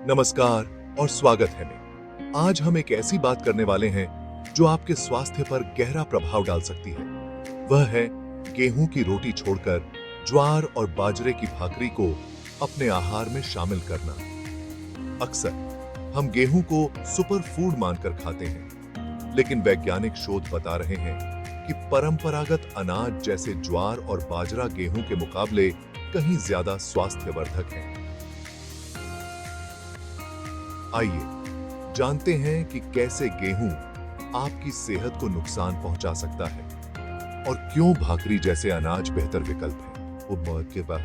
नमस्कार और स्वागत है में। आज हम एक ऐसी बात करने वाले हैं जो आपके स्वास्थ्य पर गहरा प्रभाव डाल सकती है। वह है गेहूं की रोटी छोड़कर ज्वार और बाजरे की भाकरी को अपने आहार में शामिल करना। अक्सर हम गेहूं को सुपर फूड मानकर खाते हैं, लेकिन वैज्ञानिक शोध बता रहे हैं कि परंपरागत अनाज जैसे ज्वार और बाजरा गेहूं के मुकाबले कहीं ज्यादा स्वास्थ्यवर्धक हैं। आइए जानते हैं कि कैसे गेहूं आपकी सेहत को नुकसान पहुंचा सकता है और क्यों भाकरी जैसे अनाज बेहतर विकल्प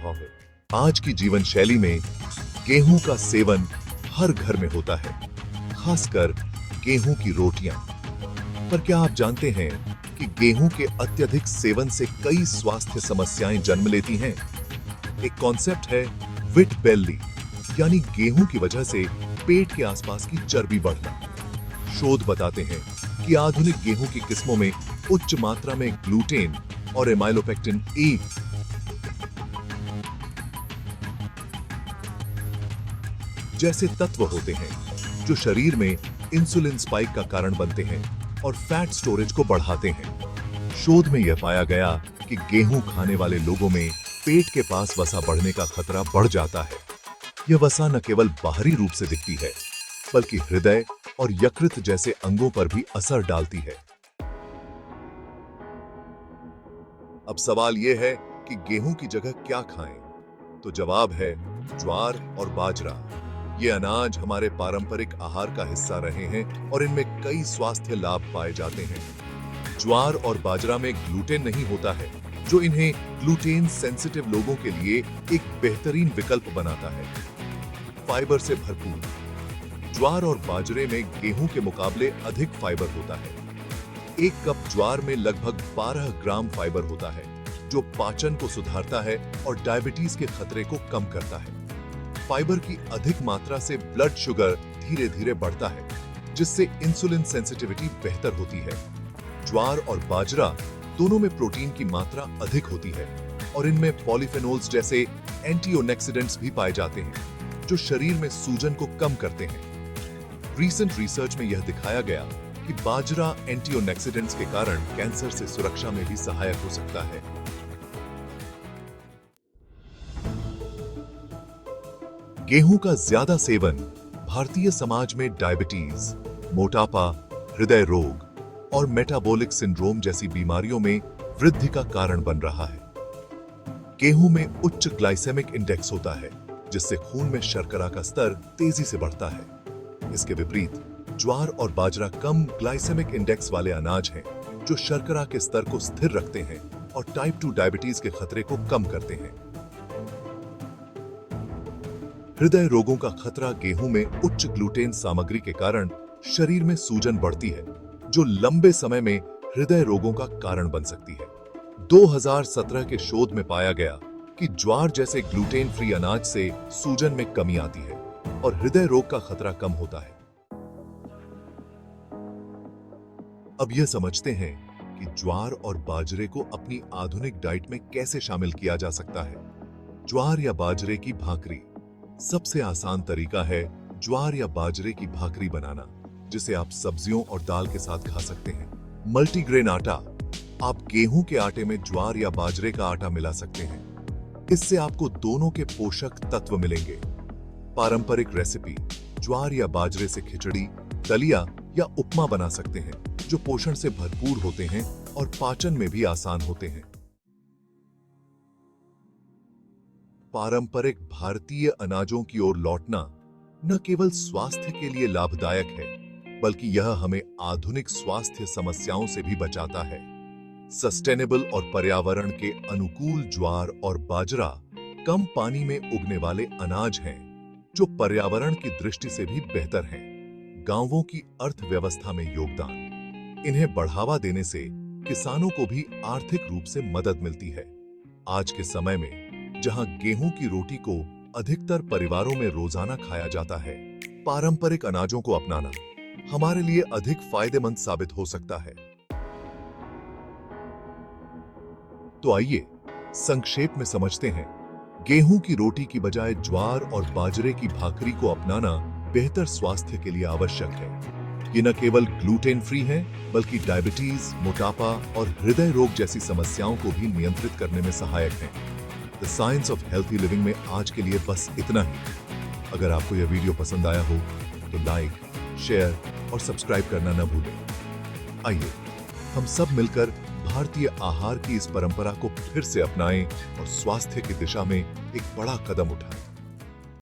है। आज की जीवन शैली में गेहूं का सेवन हर घर में होता है, खासकर गेहूं की रोटियां। पर क्या आप जानते हैं कि गेहूं के अत्यधिक सेवन से कई स्वास्थ्य समस्याएं जन्म लेती हैं? एक कॉन्सेप्ट है विट बेल्ली, यानी गेहूं की वजह से पेट के आसपास की चर्बी बढ़ना। शोध बताते हैं कि आधुनिक गेहूं की किस्मों में उच्च मात्रा में ग्लूटेन और एमाइलोपेक्टिन ए जैसे तत्व होते हैं जो शरीर में इंसुलिन स्पाइक का कारण बनते हैं और फैट स्टोरेज को बढ़ाते हैं। शोध में यह पाया गया कि गेहूं खाने वाले लोगों में पेट के पास वसा बढ़ने का खतरा बढ़ जाता है। यह वसा न केवल बाहरी रूप से दिखती है, बल्कि हृदय और यकृत जैसे अंगों पर भी असर डालती है। अब सवाल यह है कि गेहूं की जगह क्या खाएं? तो जवाब है ज्वार और बाजरा। ये अनाज हमारे पारंपरिक आहार का हिस्सा रहे हैं और इनमें कई स्वास्थ्य लाभ पाए जाते हैं। ज्वार और बाजरा में ग्लूटेन नहीं होता है, जो इन्हें ग्लूटेन सेंसिटिव लोगों के लिए एक बेहतरीन विकल्प बनाता है। फाइबर से भरपूर ज्वार और बाजरे में गेहूं के मुकाबले अधिक फाइबर होता है। एक कप ज्वार में लगभग 12 ग्राम फाइबर होता है, जो पाचन को सुधारता है और डायबिटीज के खतरे को कम करता है। फाइबर की अधिक मात्रा से ब्लड शुगर धीरे धीरे बढ़ता है, जिससे इंसुलिन सेंसिटिविटी बेहतर होती है। ज्वार और बाजरा दोनों में प्रोटीन की मात्रा अधिक होती है और इनमें पॉलीफेनोल्स जैसे एंटीऑक्सीडेंट्स भी पाए जाते हैं, जो शरीर में सूजन को कम करते हैं। रीसेंट रिसर्च में यह दिखाया गया कि बाजरा एंटीऑक्सीडेंट्स के कारण कैंसर से सुरक्षा में भी सहायक हो सकता है। गेहूं का ज्यादा सेवन भारतीय समाज में डायबिटीज, मोटापा, हृदय रोग और मेटाबॉलिक सिंड्रोम जैसी बीमारियों में वृद्धि का कारण बन रहा है। गेहूं में उच्च ग्लाइसेमिक इंडेक्स होता है, जिससे खून में शर्करा का स्तर तेजी से बढ़ता है। इसके विपरीत ज्वार और बाजरा कम ग्लाइसेमिक इंडेक्स वाले अनाज हैं, जो शर्करा के स्तर को स्थिर रखते हैं और टाइप 2 डायबिटीज के खतरे को कम करते हैं। हृदय रोगों का खतरा गेहूं में उच्च ग्लूटेन सामग्री के कारण शरीर में सूजन बढ़ती है, जो लंबे समय में हृदय रोगों का कारण बन सकती है। 2017 के शोध में पाया गया कि ज्वार जैसे ग्लूटेन फ्री अनाज से सूजन में कमी आती है और हृदय रोग का खतरा कम होता है। अब यह समझते हैं कि ज्वार और बाजरे को अपनी आधुनिक डाइट में कैसे शामिल किया जा सकता है। ज्वार या बाजरे की भाकरी। सबसे आसान तरीका है ज्वार या बाजरे की भाकरी बनाना, जिसे आप सब्जियों और दाल के साथ खा सकते हैं। मल्टीग्रेन आटा। आप गेहूं के आटे में ज्वार या बाजरे का आटा मिला सकते हैं। इससे आपको दोनों के पोषक तत्व मिलेंगे। पारंपरिक रेसिपी। ज्वार या बाजरे से खिचड़ी, दलिया या उपमा बना सकते हैं, जो पोषण से भरपूर होते हैं और पाचन में भी आसान होते हैं। पारंपरिक भारतीय अनाजों की ओर लौटना न केवल स्वास्थ्य के लिए लाभदायक है, बल्कि यह हमें आधुनिक स्वास्थ्य समस्याओं से भी बचाता है। सस्टेनेबल और पर्यावरण के अनुकूल ज्वार और बाजरा कम पानी में उगने वाले अनाज हैं, जो पर्यावरण की दृष्टि से भी बेहतर हैं। गांवों की अर्थव्यवस्था में योगदान। इन्हें बढ़ावा देने से किसानों को भी आर्थिक रूप से मदद मिलती है। आज के समय में जहां गेहूं की रोटी को अधिकतर परिवारों में रोजाना खाया जाता है, पारंपरिक अनाजों को अपनाना हमारे लिए अधिक फायदेमंद साबित हो सकता है। तो आइए संक्षेप में समझते हैं। गेहूं की रोटी की बजाय ज्वार और बाजरे की भाकरी को अपनाना बेहतर स्वास्थ्य के लिए आवश्यक है। ये न केवल ग्लूटेन फ्री हैं, बल्कि डायबिटीज, मोटापा और हृदय रोग जैसी समस्याओं को भी नियंत्रित करने में सहायक हैं। The science of healthy living में आज के लिए बस इतना ही। अगर आपको यह वीडियो पसंद आया हो तो लाइक, शेयर और सब्सक्राइब करना न भूलें। आइए हम सब मिलकर भारतीय आहार की इस परंपरा को फिर से अपनाएं और स्वास्थ्य की दिशा में एक बड़ा कदम उठाएं।